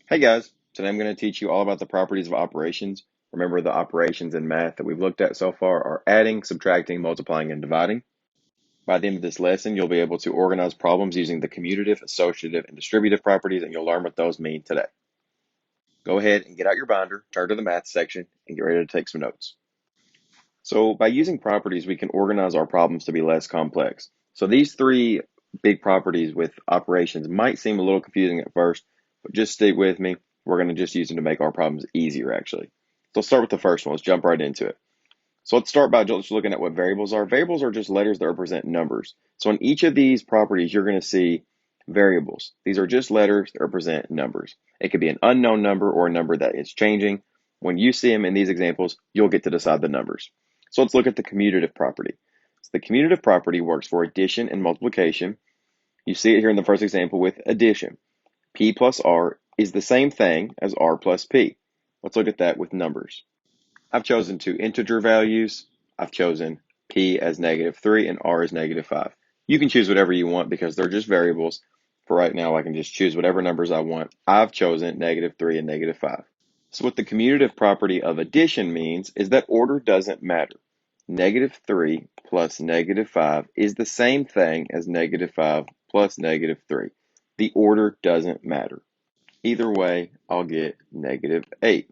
Hey guys, today I'm going to teach you all about the properties of operations. Remember, the operations in math that we've looked at so far are adding, subtracting, multiplying, and dividing. By the end of this lesson, you'll be able to organize problems using the commutative, associative, and distributive properties, and you'll learn what those mean today. Go ahead and get out your binder, turn to the math section, and get ready to take some notes. So by using properties, we can organize our problems to be less complex. So these three big properties with operations might seem a little confusing at first, but just stick with me. We're going to just use them to make our problems easier, actually. So let's start with the first one. Let's jump right into it. So let's start by just looking at what variables are. Variables are just letters that represent numbers. So in each of these properties, you're going to see variables. These are just letters that represent numbers. It could be an unknown number or a number that is changing. When you see them in these examples, you'll get to decide the numbers. So let's look at the commutative property. So the commutative property works for addition and multiplication. You see it here in the first example with addition. P plus R is the same thing as R plus P. Let's look at that with numbers. I've chosen two integer values. I've chosen P as -3 and R as -5. You can choose whatever you want because they're just variables. For right now, I can just choose whatever numbers I want. I've chosen -3 and -5. So what the commutative property of addition means is that order doesn't matter. -3 plus -5 is the same thing as -5 plus -3. The order doesn't matter. Either way, I'll get -8.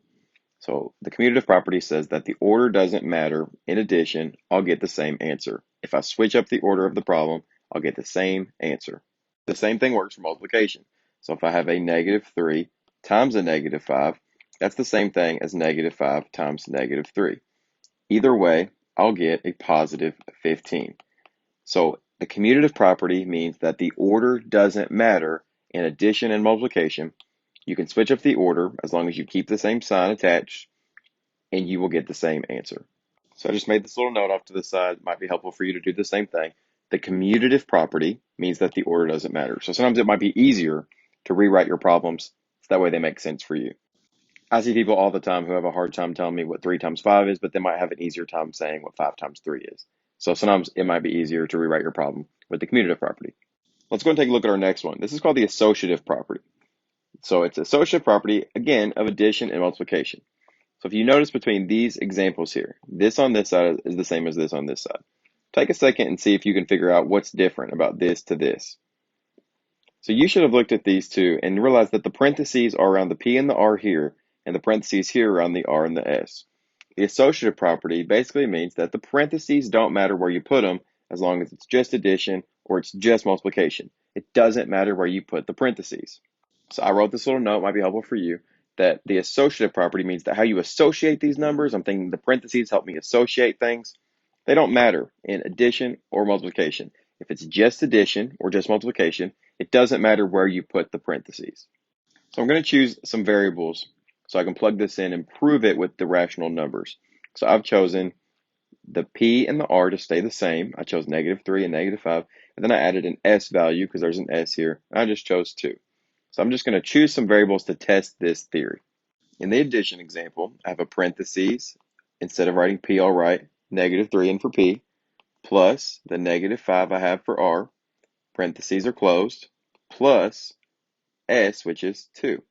So the commutative property says that the order doesn't matter. In addition, I'll get the same answer. If I switch up the order of the problem, I'll get the same answer. The same thing works for multiplication. So if I have a -3 times a -5, that's the same thing as -5 times -3. Either way, I'll get a positive 15. So the commutative property means that the order doesn't matter in addition and multiplication. You can switch up the order as long as you keep the same sign attached, and you will get the same answer. So I just made this little note off to the side. It might be helpful for you to do the same thing. The commutative property means that the order doesn't matter. So sometimes it might be easier to rewrite your problems so that way they make sense for you. I see people all the time who have a hard time telling me what 3 times 5 is, but they might have an easier time saying what 5 times 3 is. So sometimes it might be easier to rewrite your problem with the commutative property. Let's go and take a look at our next one. This is called the associative property. So it's associative property, again, of addition and multiplication. So if you notice between these examples here, this on this side is the same as this on this side. Take a second and see if you can figure out what's different about this to this. So you should have looked at these two and realized that the parentheses are around the P and the R here, and the parentheses here around the R and the S. The associative property basically means that the parentheses don't matter where you put them as long as it's just addition or it's just multiplication. It doesn't matter where you put the parentheses. So I wrote this little note, might be helpful for you, that the associative property means that how you associate these numbers, I'm thinking the parentheses help me associate things. They don't matter in addition or multiplication. If it's just addition or just multiplication, it doesn't matter where you put the parentheses. So I'm going to choose some variables so I can plug this in and prove it with the rational numbers. So I've chosen the P and the R to stay the same. I chose -3 and -5, and then I added an S value because there's an S here. I just chose 2. So I'm just going to choose some variables to test this theory. In the addition example, I have a parentheses. Instead of writing P, I'll write -3 in for P, plus the -5 I have for R, parentheses are closed, plus S, which is 2.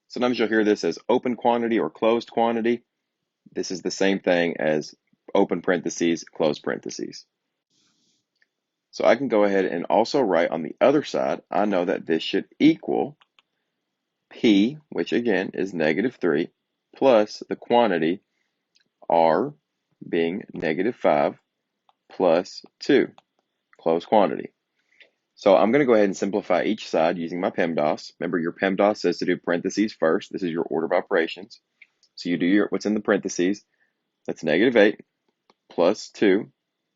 Sometimes you'll hear this as open quantity or closed quantity. This is the same thing as open parentheses, closed parentheses. So I can go ahead and also write on the other side, I know that this should equal P, which again is -3, plus the quantity R being -5 plus 2, closed quantity. So I'm going to go ahead and simplify each side using my PEMDAS. Remember, your PEMDAS says to do parentheses first. This is your order of operations. So you do what's in the parentheses. That's -8 plus 2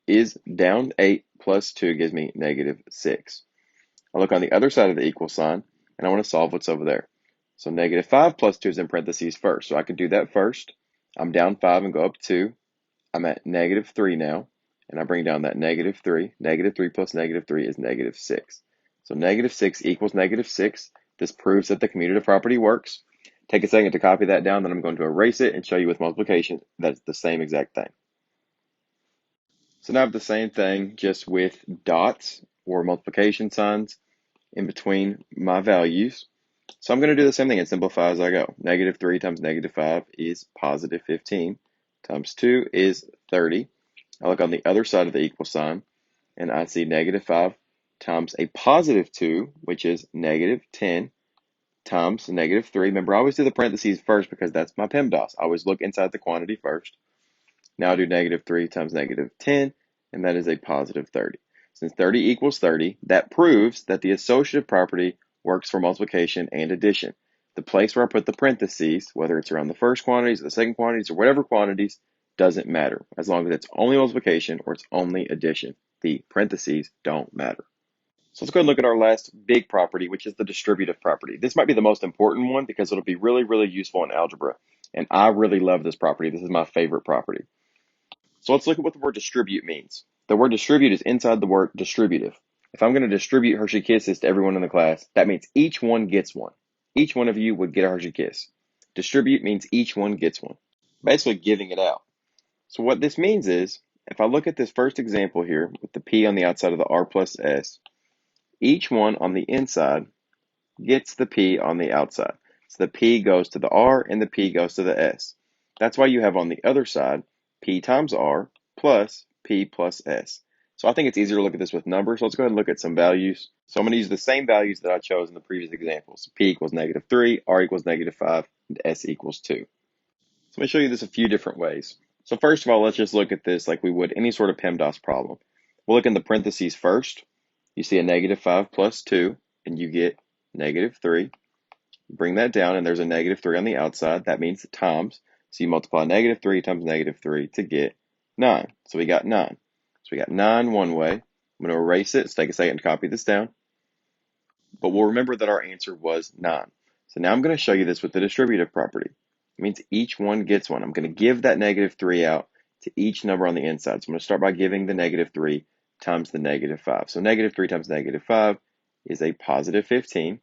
is down 8 plus 2 gives me -6. I look on the other side of the equal sign, and I want to solve what's over there. So -5 plus 2 is in parentheses first. So I could do that first. I'm down 5 and go up 2. I'm at -3 now, and I bring down that -3. -3 plus -3 is -6. So -6 equals -6. This proves that the commutative property works. Take a second to copy that down, then I'm going to erase it and show you with multiplication that it's the same exact thing. So now I have the same thing, just with dots or multiplication signs in between my values. So I'm going to do the same thing and simplify as I go. Negative 3 times negative 5 is positive 15, times 2 is 30. I look on the other side of the equal sign, and I see negative 5 times a positive 2, which is negative 10, times negative 3. Remember, I always do the parentheses first because that's my PEMDAS. I always look inside the quantity first. Now I do negative 3 times negative 10, and that is a positive 30. Since 30 equals 30, that proves that the associative property works for multiplication and addition. The place where I put the parentheses, whether it's around the first quantities, or the second quantities, or whatever quantities, doesn't matter. As long as it's only multiplication or it's only addition, the parentheses don't matter. So let's go ahead and look at our last big property, which is the distributive property. This might be the most important one because it'll be really, really useful in algebra. And I really love this property. This is my favorite property. So let's look at what the word distribute means. The word distribute is inside the word distributive. If I'm going to distribute Hershey Kisses to everyone in the class, that means each one gets one. Each one of you would get a Hershey Kiss. Distribute means each one gets one. Basically giving it out. So what this means is, if I look at this first example here with the P on the outside of the R plus S, each one on the inside gets the P on the outside. So the P goes to the R and the P goes to the S. That's why you have on the other side P times R plus P plus S. So I think it's easier to look at this with numbers. So let's go ahead and look at some values. So I'm going to use the same values that I chose in the previous examples. P equals negative 3, R equals negative 5, and S equals 2. So let me show you this a few different ways. So first of all, let's just look at this like we would any sort of PEMDAS problem. We'll look in the parentheses first. You see a negative 5 plus 2, and you get negative 3. Bring that down, and there's a negative 3 on the outside. That means times. So you multiply negative 3 times negative 3 to get 9. So we got 9. So we got 9 one way. I'm going to erase it. Let's take a second to copy this down. But we'll remember that our answer was 9. So now I'm going to show you this with the distributive property. It means each one gets one. I'm going to give that negative 3 out to each number on the inside. So I'm going to start by giving the negative 3 times the negative 5. So negative 3 times negative 5 is a positive 15.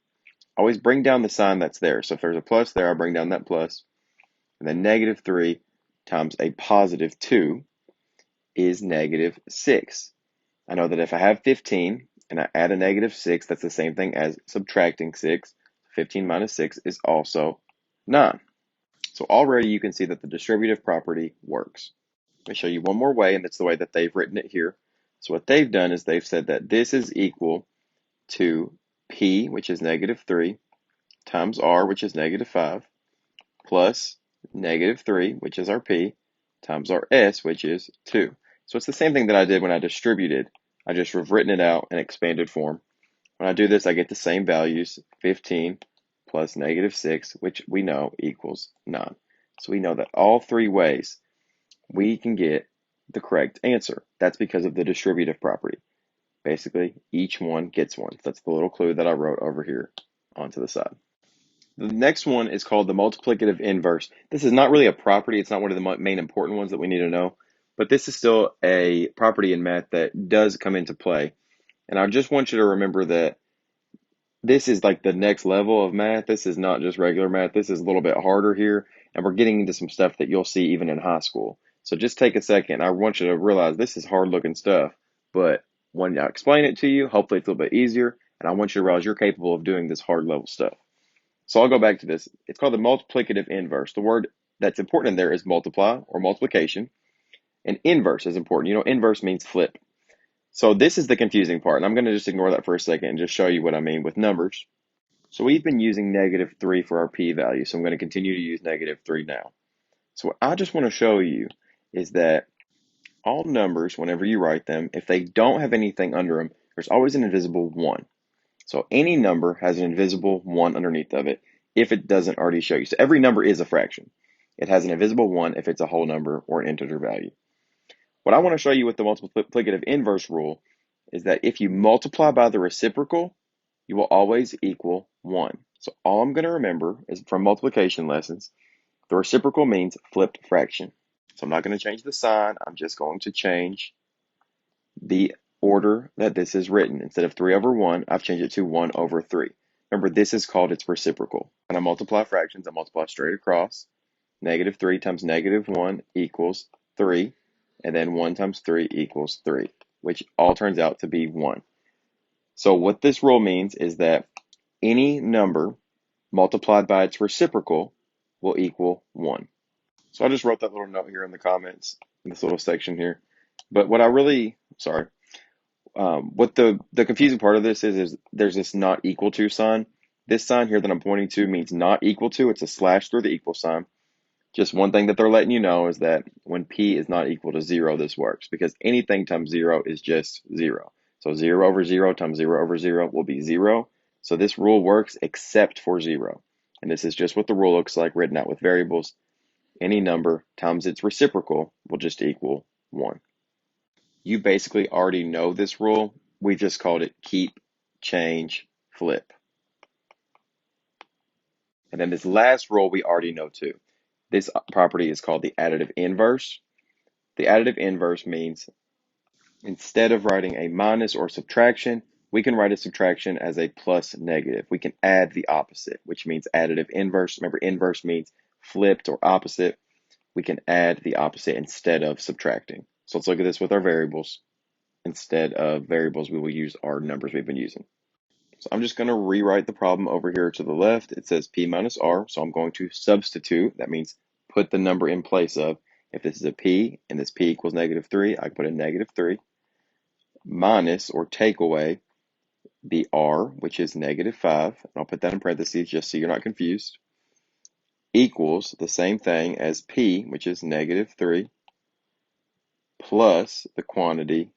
Always bring down the sign that's there. So if there's a plus there, I'll bring down that plus. And then negative 3 times a positive 2 is negative 6. I know that if I have 15 and I add a negative 6, that's the same thing as subtracting 6. 15 minus 6 is also 9. So already you can see that the distributive property works. Let me show you one more way, and that's the way that they've written it here. So what they've done is they've said that this is equal to P, which is negative 3, times R, which is negative 5, plus negative 3, which is our P, times our S, which is 2. So it's the same thing that I did when I distributed. I just have written it out in expanded form. When I do this, I get the same values, 15 plus negative 6, which we know equals 9. So we know that all three ways we can get the correct answer. That's because of the distributive property. Basically, each one gets one. That's the little clue that I wrote over here onto the side. The next one is called the multiplicative inverse. This is not really a property. It's not one of the main important ones that we need to know, but this is still a property in math that does come into play. And I just want you to remember that this is like the next level of math. This is not just regular math. This is a little bit harder here, and we're getting into some stuff that you'll see even in high school. So just take a second. I want you to realize this is hard-looking stuff, but when I explain it to you, hopefully it's a little bit easier, and I want you to realize you're capable of doing this hard-level stuff. So I'll go back to this. It's called the multiplicative inverse. The word that's important in there is multiply or multiplication, and inverse is important. You know, inverse means flip. So this is the confusing part, and I'm going to just ignore that for a second and just show you what I mean with numbers. So we've been using negative 3 for our p-value, so I'm going to continue to use negative 3 now. So what I just want to show you is that all numbers, whenever you write them, if they don't have anything under them, there's always an invisible 1. So any number has an invisible 1 underneath of it if it doesn't already show you. So every number is a fraction. It has an invisible 1 if it's a whole number or an integer value. What I want to show you with the multiplicative inverse rule is that if you multiply by the reciprocal, you will always equal 1. So all I'm going to remember is from multiplication lessons, the reciprocal means flipped fraction. So I'm not going to change the sign. I'm just going to change the order that this is written. Instead of 3 over 1, I've changed it to 1 over 3. Remember, this is called its reciprocal. When I multiply fractions, I multiply straight across. Negative 3 times negative 1 equals 3. And then 1 times 3 equals 3, which all turns out to be 1. So what this rule means is that any number multiplied by its reciprocal will equal 1. So I just wrote that little note here in the comments in this little section here. But what I really, sorry, what the confusing part of this is there's this not equal to sign. This sign here that I'm pointing to means not equal to. It's a slash through the equal sign. Just one thing that they're letting you know is that when p is not equal to 0, this works because anything times 0 is just 0. So 0 over 0 times 0 over 0 will be 0. So this rule works except for 0. And this is just what the rule looks like written out with variables. Any number times its reciprocal will just equal 1. You basically already know this rule. We just called it keep, change, flip. And then this last rule we already know too. This property is called the additive inverse. The additive inverse means instead of writing a minus or subtraction, we can write a subtraction as a plus negative. We can add the opposite, which means additive inverse. Remember, inverse means flipped or opposite. We can add the opposite instead of subtracting. So let's look at this with our variables. Instead of variables, we will use our numbers we've been using. So I'm just going to rewrite the problem over here to the left. It says p minus r, so I'm going to substitute. That means put the number in place of, if this is a p and this p equals -3, I can put in -3, minus or take away the r, which is -5, and I'll put that in parentheses just so you're not confused, equals the same thing as p, which is -3, plus the quantity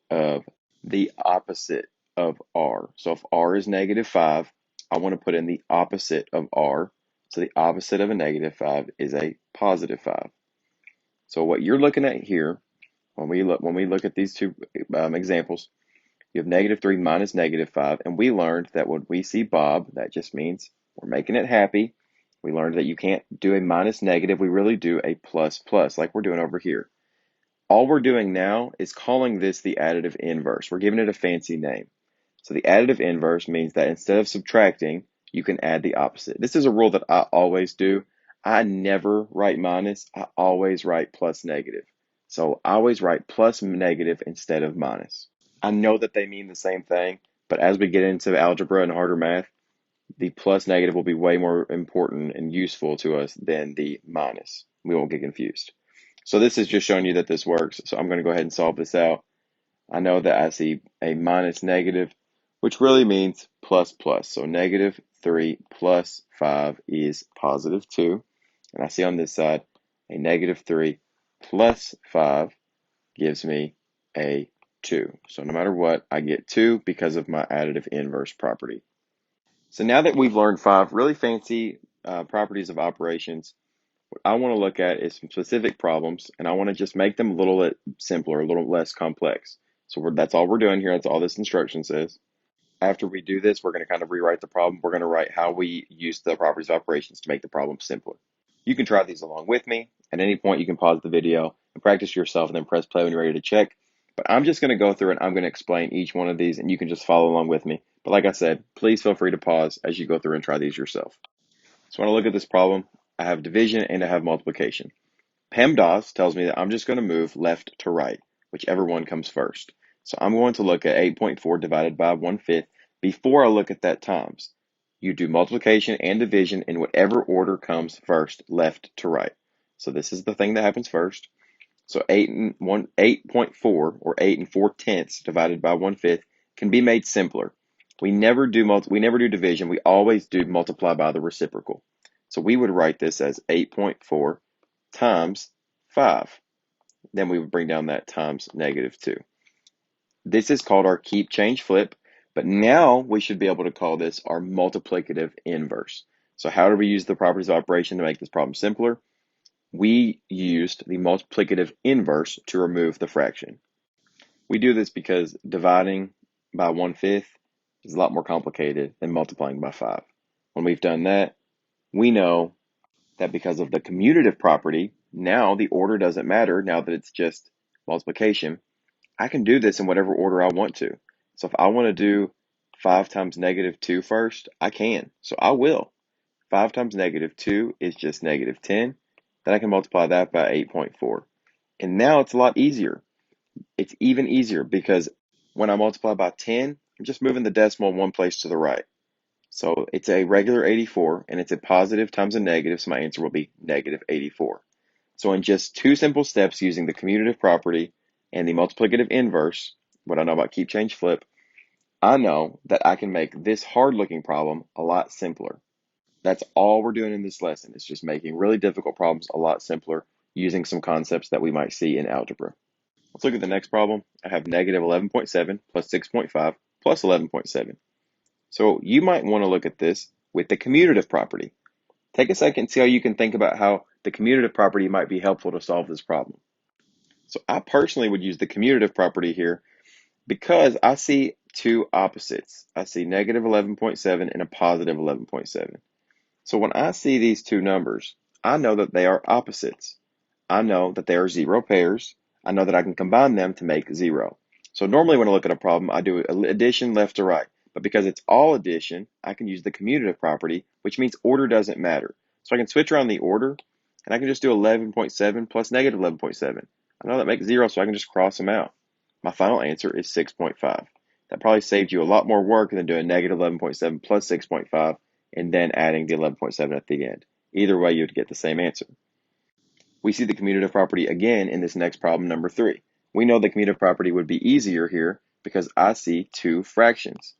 of the opposite of r. So if r is -5, I want to put in the opposite of r. So the opposite of a -5 is a +5. So what you're looking at here, when we look at these two examples, you have -3 minus -5, and we learned that when we see Bob, that just means we're making it happy. We learned that you can't do a minus negative, we really do a plus plus, like we're doing over here. All we're doing now is calling this the additive inverse. We're giving it a fancy name. So the additive inverse means that instead of subtracting, you can add the opposite. This is a rule that I always do. I never write minus, I always write plus negative. So I always write plus negative instead of minus. I know that they mean the same thing, but as we get into algebra and harder math, the plus negative will be way more important and useful to us than the minus. We won't get confused. So this is just showing you that this works. So I'm going to go ahead and solve this out. I know that I see a minus negative, which really means plus plus. So -3 plus 5 is +2. And I see on this side a -3 plus 5 gives me a 2. So no matter what, I get 2 because of my additive inverse property. So now that we've learned 5 really fancy properties of operations, what I want to look at is some specific problems, and I want to just make them a little bit simpler, a little less complex. So that's all we're doing here. That's all this instruction says. After we do this, we're going to kind of rewrite the problem. We're going to write how we use the properties of operations to make the problem simpler. You can try these along with me. At any point, you can pause the video and practice yourself and then press play when you're ready to check. But I'm just going to go through and I'm going to explain each one of these, and you can just follow along with me. But like I said, please feel free to pause as you go through and try these yourself. So when I look at this problem, I have division and I have multiplication. PEMDAS tells me that I'm just going to move left to right, whichever one comes first. So I'm going to look at 8.4 divided by 1/5 before I look at that times. You do multiplication and division in whatever order comes first, left to right. So this is the thing that happens first. So 8.4 or 8 4/10 divided by 1/5 can be made simpler. We never do division. We always do multiply by the reciprocal. So we would write this as 8.4 times 5. Then we would bring down that times -2. This is called our keep, change, flip. But now we should be able to call this our multiplicative inverse. So how do we use the properties of operation to make this problem simpler? We used the multiplicative inverse to remove the fraction. We do this because dividing by 1/5 is a lot more complicated than multiplying by 5. When we've done that, we know that because of the commutative property, now the order doesn't matter now that it's just multiplication. I can do this in whatever order I want to. So if I want to do 5 times -2 first, I can. So I will. 5 times -2 is just -10. Then I can multiply that by 8.4. And now it's a lot easier. It's even easier because when I multiply by 10, I'm just moving the decimal one place to the right. So it's a regular 84, and it's a positive times a negative, so my answer will be negative 84. So in just two simple steps using the commutative property and the multiplicative inverse, what I know about keep, change, flip, I know that I can make this hard-looking problem a lot simpler. That's all we're doing in this lesson. It's just making really difficult problems a lot simpler using some concepts that we might see in algebra. Let's look at the next problem. I have negative 11.7 plus 6.5 plus 11.7. So you might want to look at this with the commutative property. Take a second and see how you can think about how the commutative property might be helpful to solve this problem. So I personally would use the commutative property here because I see two opposites. I see negative 11.7 and a positive 11.7. So when I see these two numbers, I know that they are opposites. I know that they are zero pairs. I know that I can combine them to make zero. So normally when I look at a problem, I do addition left to right. But because it's all addition, I can use the commutative property, which means order doesn't matter. So I can switch around the order, and I can just do 11.7 plus negative 11.7. I know that makes zero, so I can just cross them out. My final answer is 6.5. That probably saved you a lot more work than doing negative 11.7 plus 6.5 and then adding the 11.7 at the end. Either way, you'd get the same answer. We see the commutative property again in this next problem, number 3. We know the commutative property would be easier here because I see two fractions.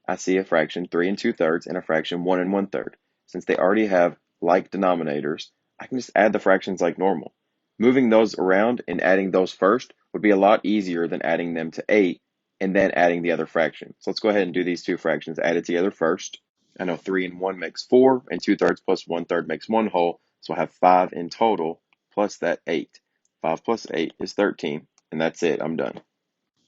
I see a fraction 3 and 2/3 and a fraction 1 and 1/3. Since they already have like denominators, I can just add the fractions like normal. Moving those around and adding those first would be a lot easier than adding them to 8 and then adding the other fraction. So let's go ahead and do these two fractions added together first. I know 3 and 1 makes 4, and 2/3 plus 1/3 makes 1 whole, so I have 5 in total plus that 8. 5 plus 8 is 13, and that's it. I'm done.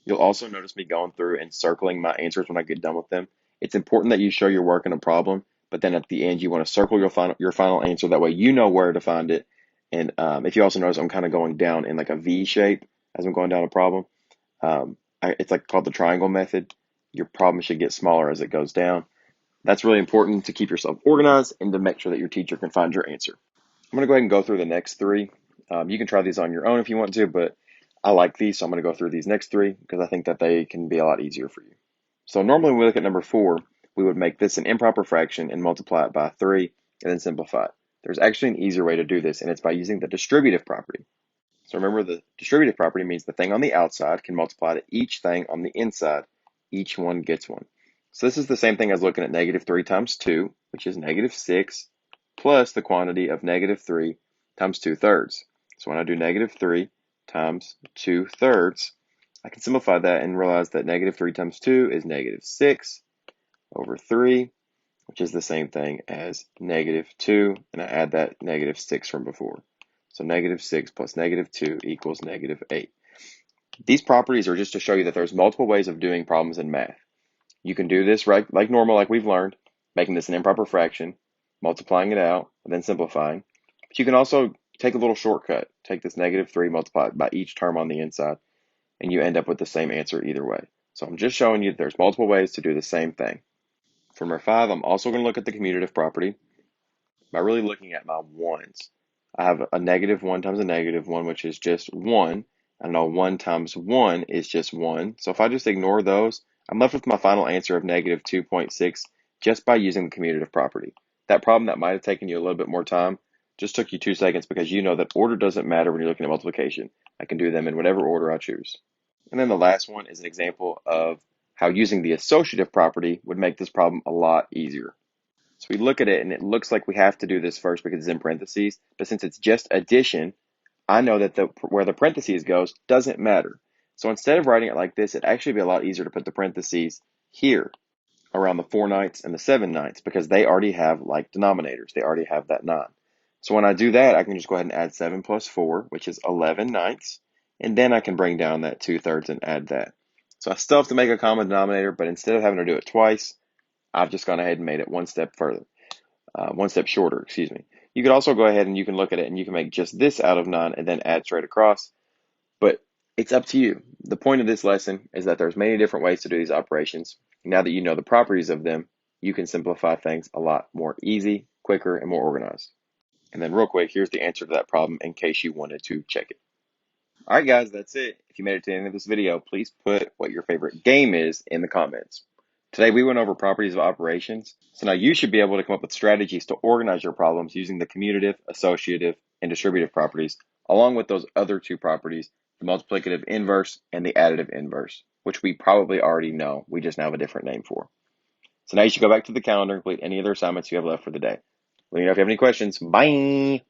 You'll also notice me going through and circling my answers when I get done with them. It's important that you show your work in a problem, but then at the end you want to circle your final answer. That way you know where to find it. And if you also notice, I'm kind of going down in like a V shape as I'm going down a problem. It's like called the triangle method. Your problem should get smaller as it goes down. That's really important to keep yourself organized and to make sure that your teacher can find your answer. I'm going to go ahead and go through the next three. You can try these on your own if you want to, but I like these, so I'm going to go through these next three because I think that they can be a lot easier for you. So normally when we look at number 4, we would make this an improper fraction and multiply it by 3 and then simplify it. There's actually an easier way to do this, and it's by using the distributive property. So remember, the distributive property means the thing on the outside can multiply to each thing on the inside. Each one gets one. So this is the same thing as looking at negative 3 times 2, which is negative 6, plus the quantity of negative 3 times 2/3. So when I do negative 3 times 2/3, I can simplify that and realize that negative 3 times 2 is negative 6 over 3, which is the same thing as negative 2, and I add that negative 6 from before. So negative 6 plus negative 2 equals negative 8. These properties are just to show you that there's multiple ways of doing problems in math. You can do this right like normal, like we've learned, making this an improper fraction, multiplying it out, and then simplifying. But you can also take a little shortcut. Take this negative 3, multiply it by each term on the inside, and you end up with the same answer either way. So I'm just showing you that there's multiple ways to do the same thing. For number 5, I'm also going to look at the commutative property by really looking at my ones. I have a negative 1 times a negative 1, which is just 1. I know 1 times 1 is just 1. So if I just ignore those, I'm left with my final answer of negative 2.6 just by using the commutative property. That problem that might have taken you a little bit more time just took you 2 seconds because you know that order doesn't matter when you're looking at multiplication. I can do them in whatever order I choose. And then the last one is an example of how using the associative property would make this problem a lot easier. So we look at it and it looks like we have to do this first because it's in parentheses, but since it's just addition, I know that where the parentheses goes doesn't matter. So instead of writing it like this, it'd actually be a lot easier to put the parentheses here around the 4/9 and the 7/9 because they already have like denominators. They already have that 9. So when I do that, I can just go ahead and add 7 plus 4, which is 11/9, and then I can bring down that 2/3 and add that. So I still have to make a common denominator, but instead of having to do it twice, I've just gone ahead and made it one step shorter, excuse me. You could also go ahead and you can look at it and you can make just this out of 9 and then add straight across, but it's up to you. The point of this lesson is that there's many different ways to do these operations. Now that you know the properties of them, you can simplify things a lot more easy, quicker, and more organized. And then real quick, here's the answer to that problem in case you wanted to check it. All right, guys, that's it. If you made it to the end of this video, please put what your favorite game is in the comments. Today we went over properties of operations, so now you should be able to come up with strategies to organize your problems using the commutative, associative, and distributive properties, along with those other two properties, the multiplicative inverse and the additive inverse, which we probably already know, we just now have a different name for. So now you should go back to the calendar and complete any other assignments you have left for the day. Let me know if you have any questions. Bye!